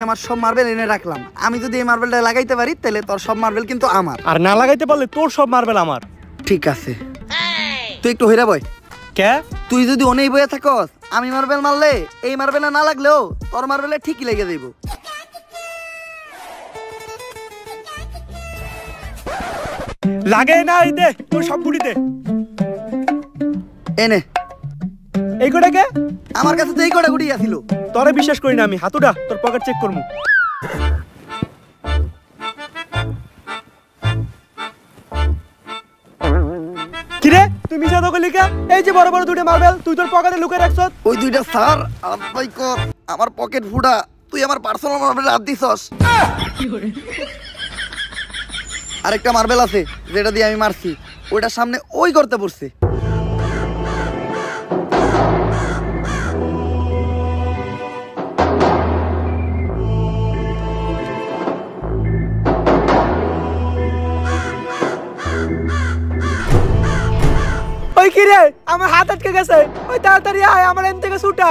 আমার সব মার্বেল এনে রাখলাম। আমি যদি এই মার্বেলটা লাগাইতে পারি তাহলে তোর সব মার্বেল কিন্তু আমার, আর না লাগাইতে পারলে তোর সব মার্বেল আমার। ঠিক আছে, তুই একটু হইরা বয়। কে? তুই যদি অনেক বয়ে থাকস, আমি মার্বেল মারলে এই মার্বেলে না লাগলেও তোর মার্বেলে ঠিকই লেগে যাইব। লাগে না এই দে তোর সব গুড়ি দে। এনে এই কোটা কে? আমার কাছে তো এই কটা গুটি আছিল। তোরে বিশ্বাস করি না আমি। হাতুড়া তোর পকেট চেক করমু। কিরে তুই মিছা তো কইলি কে? এই যে বড় বড় দুটো মার্বেল তুই তোর পকেটে লুকিয়ে রাখছস। ওই দুইটা স্যার আলাই কর, আমার পকেট ফুটা। তুই আমার পার্সোনাল মার্বেলে হাত দিছস। আরেকটা মার্বেল আছে যেটা দিয়ে আমি মারছি, ওইটার সামনে ওই করতে পড়ছে। ওই কিরে আমার হাত আটকে গেছে। ওই তাড়াতাড়ি আয়, আমার এন থেকে ছুটা।